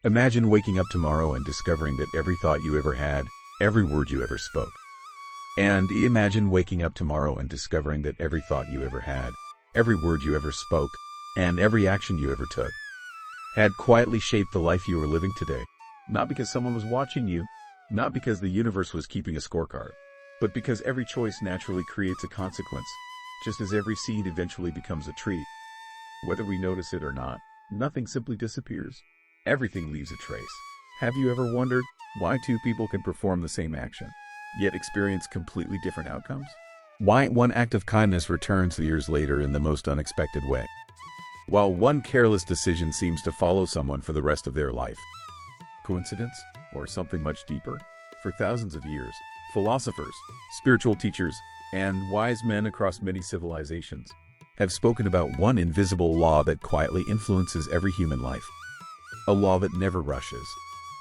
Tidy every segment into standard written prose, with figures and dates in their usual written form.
Imagine waking up tomorrow and discovering that every thought you ever had, every word you ever spoke. And imagine waking up tomorrow and discovering that every thought you ever had, every word you ever spoke, and every action you ever took had quietly shaped the life you are living today. Not because someone was watching you, not because the universe was keeping a scorecard, but because every choice naturally creates a consequence, just as every seed eventually becomes a tree. Whether we notice it or not, nothing simply disappears. Everything leaves a trace. Have you ever wondered why two people can perform the same action, yet experience completely different outcomes? Why one act of kindness returns years later in the most unexpected way, while one careless decision seems to follow someone for the rest of their life? Coincidence, or something much deeper? For thousands of years, philosophers, spiritual teachers, and wise men across many civilizations have spoken about one invisible law that quietly influences every human life. A law that never rushes,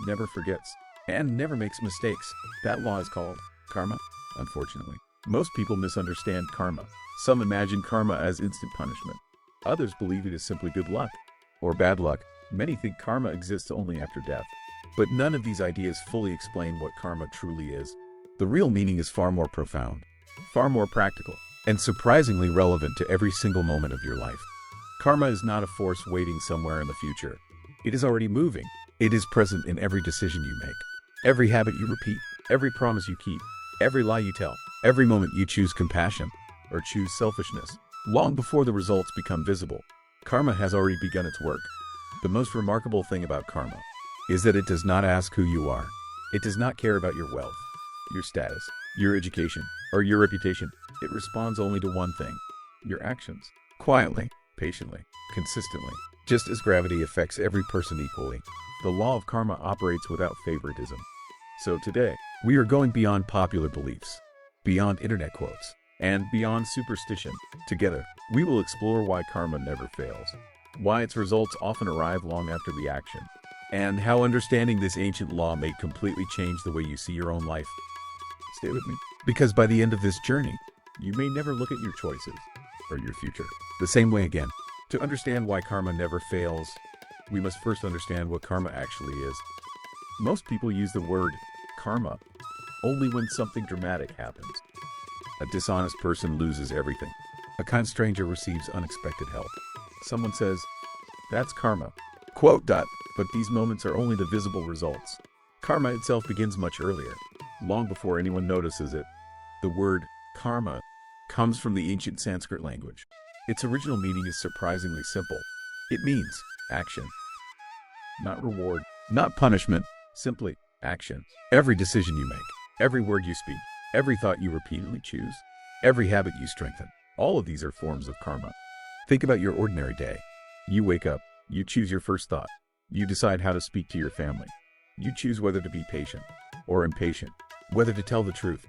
never forgets, and never makes mistakes. That law is called karma. Unfortunately, most people misunderstand karma. Some imagine karma as instant punishment. Others believe it is simply good luck or bad luck. Many think karma exists only after death. But none of these ideas fully explain what karma truly is. The real meaning is far more profound, far more practical, and surprisingly relevant to every single moment of your life. Karma is not a force waiting somewhere in the future. It is already moving. It is present in every decision you make, every habit you repeat, every promise you keep, every lie you tell, every moment you choose compassion or choose selfishness. Long before the results become visible, karma has already begun its work. The most remarkable thing about karma is that it does not ask who you are. It does not care about your wealth, your status, your education, or your reputation. It responds only to one thing: your actions. Quietly, patiently, consistently. Just as gravity affects every person equally, the law of karma operates without favoritism. So today, we are going beyond popular beliefs, beyond internet quotes, and beyond superstition. Together, we will explore why karma never fails, why its results often arrive long after the action, and how understanding this ancient law may completely change the way you see your own life. Stay with me, because by the end of this journey, you may never look at your choices or your future the same way again. To understand why karma never fails, we must first understand what karma actually is. Most people use the word karma only when something dramatic happens. A dishonest person loses everything. A kind stranger receives unexpected help. Someone says, "That's karma." Quote. But these moments are only the visible results. Karma itself begins much earlier, long before anyone notices it. The word karma comes from the ancient Sanskrit language. Its original meaning is surprisingly simple. It means action. Not reward, not punishment, simply action. Every decision you make, every word you speak, every thought you repeatedly choose, every habit you strengthen, all of these are forms of karma. Think about your ordinary day. You wake up, you choose your first thought. You decide how to speak to your family. You choose whether to be patient or impatient, whether to tell the truth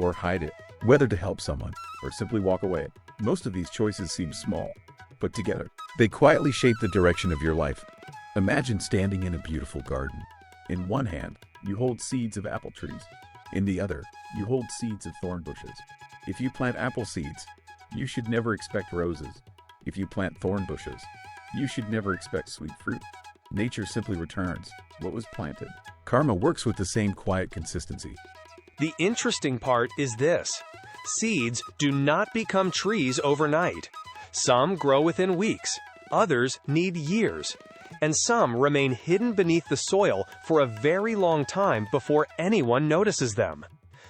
or hide it, whether to help someone or simply walk away. Most of these choices seem small, but together, they quietly shape the direction of your life. Imagine standing in a beautiful garden. In one hand, you hold seeds of apple trees. In the other, you hold seeds of thorn bushes. If you plant apple seeds, you should never expect roses. If you plant thorn bushes, you should never expect sweet fruit. Nature simply returns what was planted. Karma works with the same quiet consistency. The interesting part is this: seeds do not become trees overnight. Some grow within weeks, others need years, and some remain hidden beneath the soil for a very long time before anyone notices them.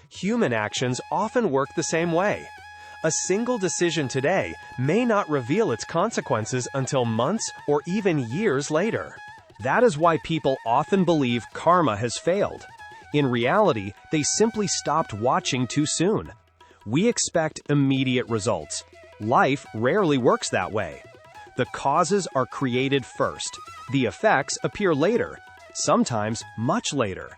Human actions often work the same way. A single decision today may not reveal its consequences until months or even years later. That is why people often believe karma has failed. In reality, they simply stopped watching too soon. We expect immediate results. Life rarely works that way. The causes are created first. The effects appear later, sometimes much later.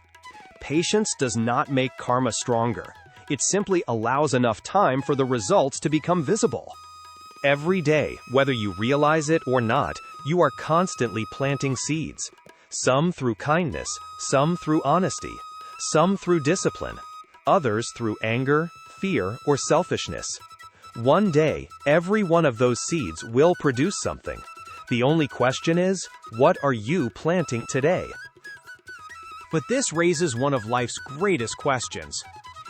Patience does not make karma stronger. It simply allows enough time for the results to become visible. Every day, whether you realize it or not, you are constantly planting seeds. Some through kindness, some through honesty, some through discipline, others through anger, fear, or selfishness. One day, every one of those seeds will produce something. The only question is, what are you planting today? But this raises one of life's greatest questions.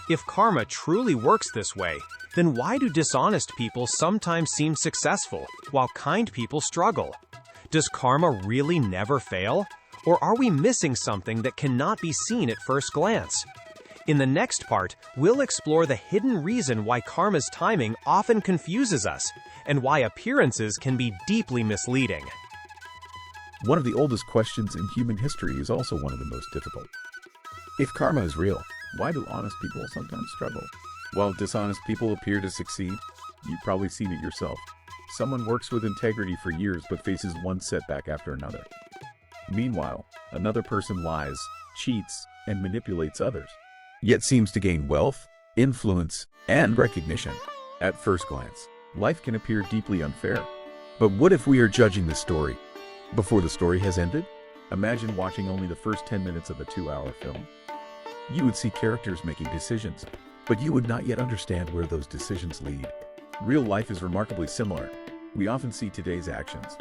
If karma truly works this way, then why do dishonest people sometimes seem successful, while kind people struggle? Does karma really never fail? Or are we missing something that cannot be seen at first glance? In the next part, we'll explore the hidden reason why karma's timing often confuses us, and why appearances can be deeply misleading. One of the oldest questions in human history is also one of the most difficult. If karma is real, why do honest people sometimes struggle? While dishonest people appear to succeed, you've probably seen it yourself. Someone works with integrity for years but faces one setback after another. Meanwhile, another person lies, cheats, and manipulates others, yet seems to gain wealth, influence, and recognition. At first glance, life can appear deeply unfair. But what if we are judging the story before the story has ended? Imagine watching only the first 10 minutes of a 2-hour film. You would see characters making decisions, but you would not yet understand where those decisions lead. Real life is remarkably similar. We often see today's actions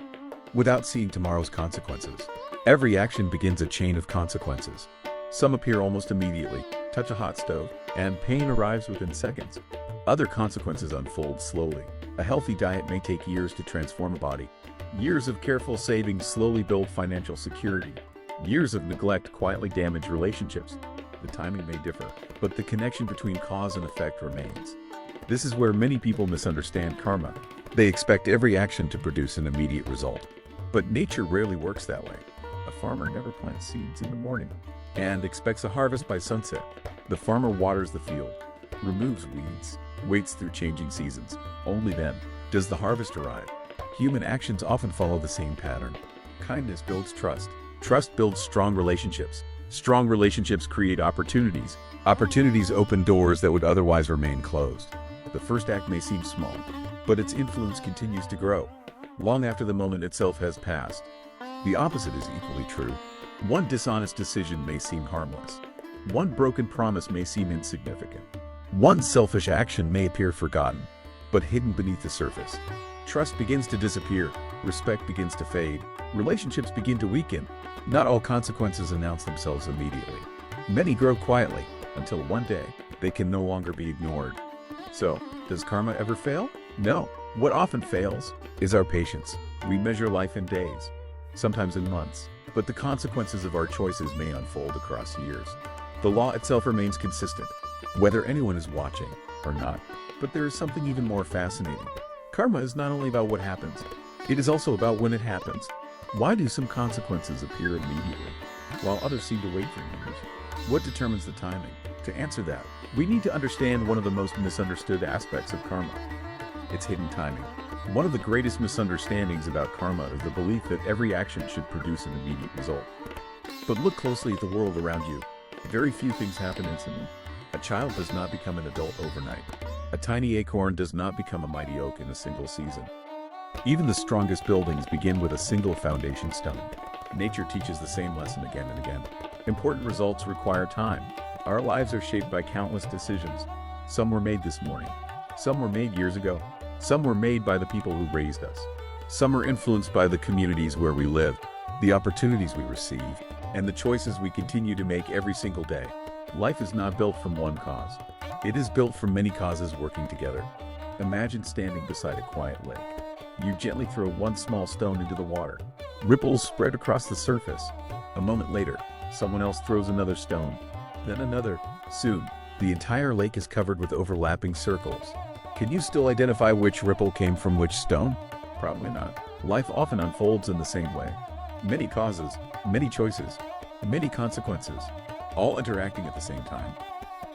without seeing tomorrow's consequences. Every action begins a chain of consequences. Some appear almost immediately. Touch a hot stove, and pain arrives within seconds. Other consequences unfold slowly. A healthy diet may take years to transform a body. Years of careful saving slowly build financial security. Years of neglect quietly damage relationships. The timing may differ, but the connection between cause and effect remains. This is where many people misunderstand karma. They expect every action to produce an immediate result. But nature rarely works that way. A farmer never plants seeds in the morning and expects a harvest by sunset. The farmer waters the field, removes weeds, waits through changing seasons. Only then does the harvest arrive. Human actions often follow the same pattern. Kindness builds trust. Trust builds strong relationships. Strong relationships create opportunities. Opportunities open doors that would otherwise remain closed. The first act may seem small, but its influence continues to grow long after the moment itself has passed. The opposite is equally true. One dishonest decision may seem harmless. One broken promise may seem insignificant. One selfish action may appear forgotten, but hidden beneath the surface. Trust begins to disappear. Respect begins to fade. Relationships begin to weaken. Not all consequences announce themselves immediately. Many grow quietly until one day they can no longer be ignored. So, does karma ever fail? No. What often fails is our patience. We measure life in days, sometimes in months, but the consequences of our choices may unfold across years. The law itself remains consistent, whether anyone is watching or not. But there is something even more fascinating. Karma is not only about what happens, it is also about when it happens. Why do some consequences appear immediately, while others seem to wait for years? What determines the timing? To answer that, we need to understand one of the most misunderstood aspects of karma: its hidden timing. One of the greatest misunderstandings about karma is the belief that every action should produce an immediate result. But look closely at the world around you. Very few things happen instantly. A child does not become an adult overnight. A tiny acorn does not become a mighty oak in a single season. Even the strongest buildings begin with a single foundation stone. Nature teaches the same lesson again and again. Important results require time. Our lives are shaped by countless decisions. Some were made this morning. Some were made years ago. Some were made by the people who raised us. Some are influenced by the communities where we live, the opportunities we receive, and the choices we continue to make every single day. Life is not built from one cause. It is built from many causes working together. Imagine standing beside a quiet lake. You gently throw one small stone into the water. Ripples spread across the surface. A moment later, someone else throws another stone, then another. Soon, the entire lake is covered with overlapping circles. Can you still identify which ripple came from which stone? Probably not. Life often unfolds in the same way. Many causes, many choices, many consequences, all interacting at the same time.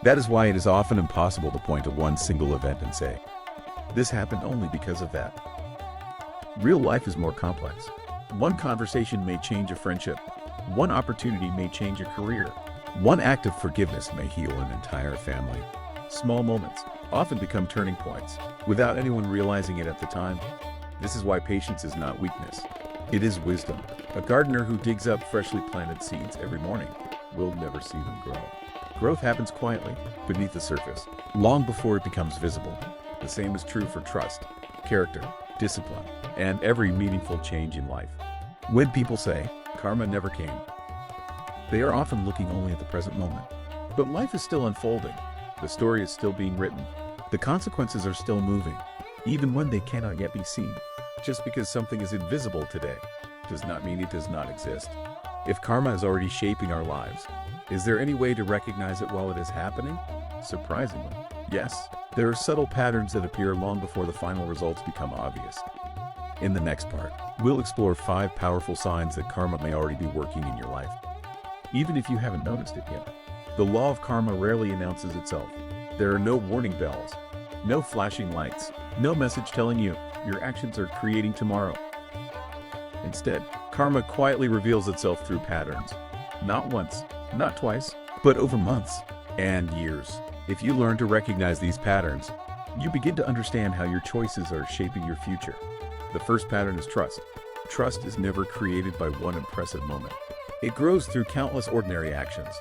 That is why it is often impossible to point to one single event and say, this happened only because of that. Real life is more complex. One conversation may change a friendship. One opportunity may change a career. One act of forgiveness may heal an entire family. Small moments often become turning points without anyone realizing it at the time. This is why patience is not weakness. It is wisdom. A gardener who digs up freshly planted seeds every morning will never see them grow. Growth happens quietly, beneath the surface, long before it becomes visible. The same is true for trust, character, discipline, and every meaningful change in life. When people say, karma never came, they are often looking only at the present moment. But life is still unfolding. The story is still being written. The consequences are still moving, even when they cannot yet be seen. Just because something is invisible today does not mean it does not exist. If karma is already shaping our lives, is there any way to recognize it while it is happening? Surprisingly, yes. There are subtle patterns that appear long before the final results become obvious. In the next part, we'll explore 5 powerful signs that karma may already be working in your life, even if you haven't noticed it yet. The law of karma rarely announces itself. There are no warning bells, no flashing lights, no message telling you your actions are creating tomorrow. Instead, karma quietly reveals itself through patterns. Not once, not twice, but over months and years. If you learn to recognize these patterns, you begin to understand how your choices are shaping your future. The first pattern is trust. Trust is never created by one impressive moment. It grows through countless ordinary actions.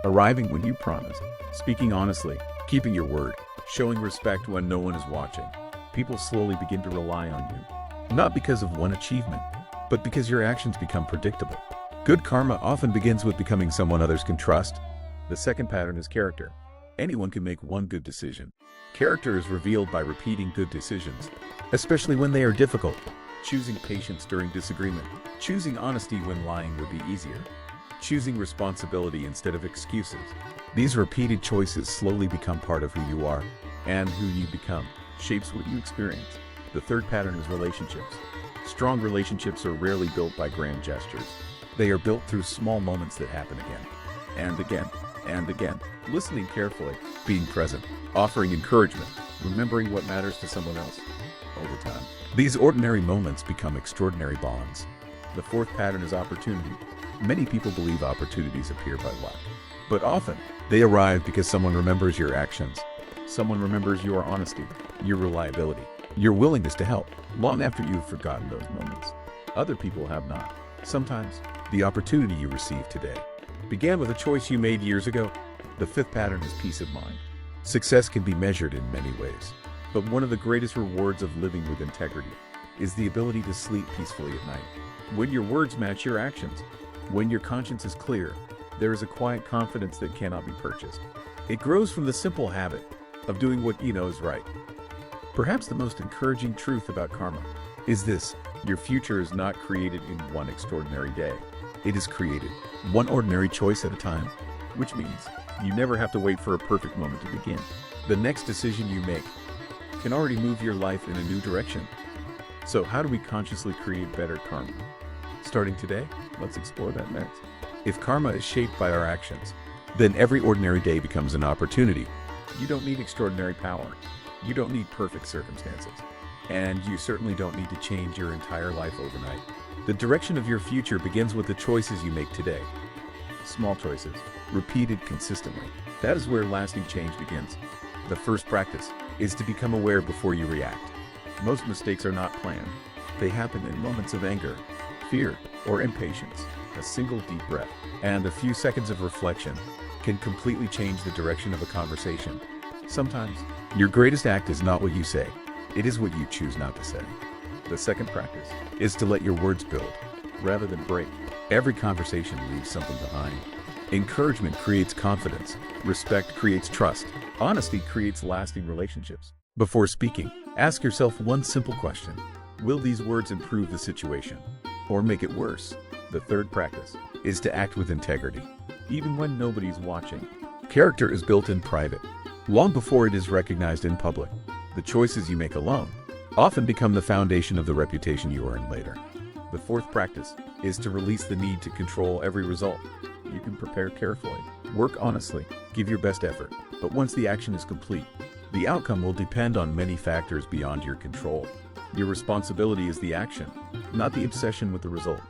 Arriving when you promised, speaking honestly, keeping your word, showing respect when no one is watching. People slowly begin to rely on you, not because of one achievement, but because your actions become predictable. Good karma often begins with becoming someone others can trust. The second pattern is character. Anyone can make one good decision. Character is revealed by repeating good decisions, especially when they are difficult. Choosing patience during disagreement. Choosing honesty when lying would be easier. Choosing responsibility instead of excuses. These repeated choices slowly become part of who you are, and who you become shapes what you experience. The third pattern is relationships. Strong relationships are rarely built by grand gestures. They are built through small moments that happen again, and again, and again. Listening carefully, being present, offering encouragement, remembering what matters to someone else. Over time, these ordinary moments become extraordinary bonds. The fourth pattern is opportunity. Many people believe opportunities appear by luck, but often they arrive because someone remembers your actions. Someone remembers your honesty, your reliability, your willingness to help, long after you've forgotten those moments. Other people have not. Sometimes, the opportunity you receive today began with a choice you made years ago. The fifth pattern is peace of mind. Success can be measured in many ways, but one of the greatest rewards of living with integrity is the ability to sleep peacefully at night. When your words match your actions, when your conscience is clear, there is a quiet confidence that cannot be purchased. It grows from the simple habit of doing what you know is right. Perhaps the most encouraging truth about karma is this: your future is not created in one extraordinary day. It is created one ordinary choice at a time, which means you never have to wait for a perfect moment to begin. The next decision you make can already move your life in a new direction. So how do we consciously create better karma? Starting today, let's explore that next. If karma is shaped by our actions, then every ordinary day becomes an opportunity. You don't need extraordinary power. You don't need perfect circumstances. And you certainly don't need to change your entire life overnight. The direction of your future begins with the choices you make today. Small choices, repeated consistently. That is where lasting change begins. The first practice is to become aware before you react. Most mistakes are not planned. They happen in moments of anger, fear, or impatience. A single deep breath and a few seconds of reflection can completely change the direction of a conversation. Sometimes, your greatest act is not what you say. It is what you choose not to say. The second practice is to let your words build rather than break. Every conversation leaves something behind. Encouragement creates confidence. Respect creates trust. Honesty creates lasting relationships. Before speaking, ask yourself one simple question: will these words improve the situation or make it worse? The third practice is to act with integrity, even when nobody's watching. Character is built in private, long before it is recognized in public. The choices you make alone often become the foundation of the reputation you earn later. The fourth practice is to release the need to control every result. You can prepare carefully, work honestly, give your best effort, but once the action is complete, the outcome will depend on many factors beyond your control. Your responsibility is the action, not the obsession with the result.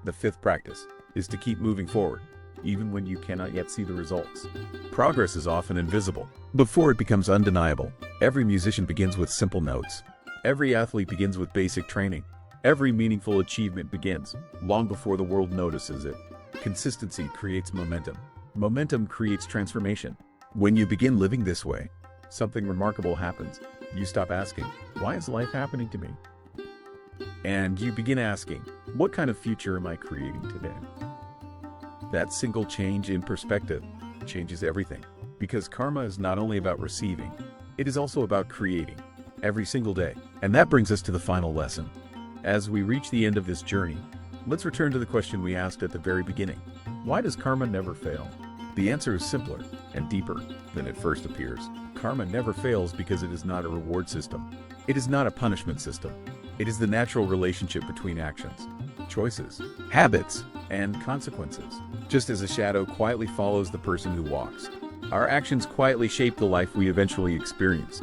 The fifth practice is to keep moving forward, even when you cannot yet see the results. Progress is often invisible before it becomes undeniable. Every musician begins with simple notes. Every athlete begins with basic training. Every meaningful achievement begins long before the world notices it. Consistency creates momentum. Momentum creates transformation. When you begin living this way, something remarkable happens. You stop asking, "Why is life happening to me?" And you begin asking, what kind of future am I creating today? That single change in perspective changes everything. Because karma is not only about receiving, it is also about creating every single day. And that brings us to the final lesson. As we reach the end of this journey, let's return to the question we asked at the very beginning. Why does karma never fail? The answer is simpler and deeper than it first appears. Karma never fails because it is not a reward system. It is not a punishment system. It is the natural relationship between actions, choices, habits, and consequences. Just as a shadow quietly follows the person who walks, our actions quietly shape the life we eventually experience.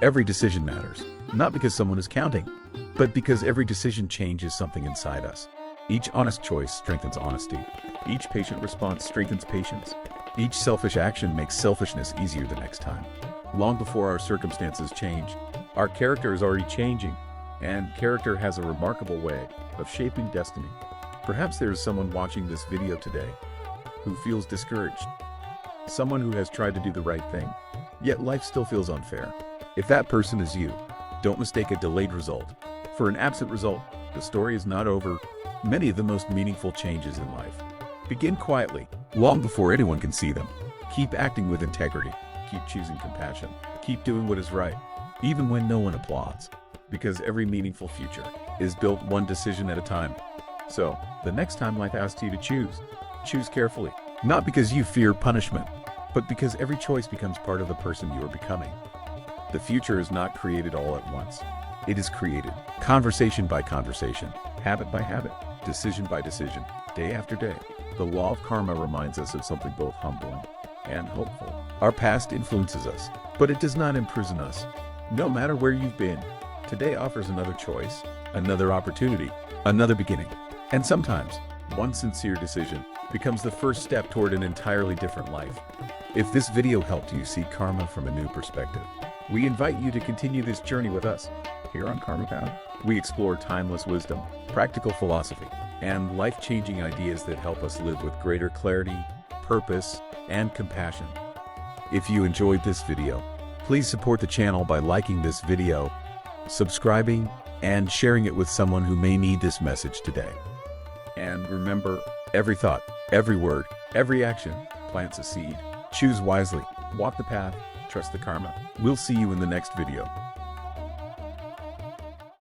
Every decision matters, not because someone is counting, but because every decision changes something inside us. Each honest choice strengthens honesty. Each patient response strengthens patience. Each selfish action makes selfishness easier the next time. Long before our circumstances change, our character is already changing, and character has a remarkable way of shaping destiny. Perhaps there is someone watching this video today who feels discouraged. Someone who has tried to do the right thing, yet life still feels unfair. If that person is you, don't mistake a delayed result for an absent result. The story is not over. Many of the most meaningful changes in life begin quietly, long before anyone can see them. Keep acting with integrity. Keep choosing compassion. Keep doing what is right, even when no one applauds. Because every meaningful future is built one decision at a time. So, the next time life asks you to choose carefully. Not because you fear punishment, but because every choice becomes part of the person you are becoming. The future is not created all at once. It is created, conversation by conversation, habit by habit, decision by decision, day after day. The law of karma reminds us of something both humbling and hopeful. Our past influences us, but it does not imprison us. No matter where you've been, today offers another choice, another opportunity, another beginning. And sometimes, one sincere decision becomes the first step toward an entirely different life. If this video helped you see karma from a new perspective, we invite you to continue this journey with us. Here on Karma Path, we explore timeless wisdom, practical philosophy, and life-changing ideas that help us live with greater clarity, purpose, and compassion. If you enjoyed this video, please support the channel by liking this video, subscribing, and sharing it with someone who may need this message today. And remember, every thought, every word, every action plants a seed. Choose wisely, walk the path, trust the karma. We'll see you in the next video.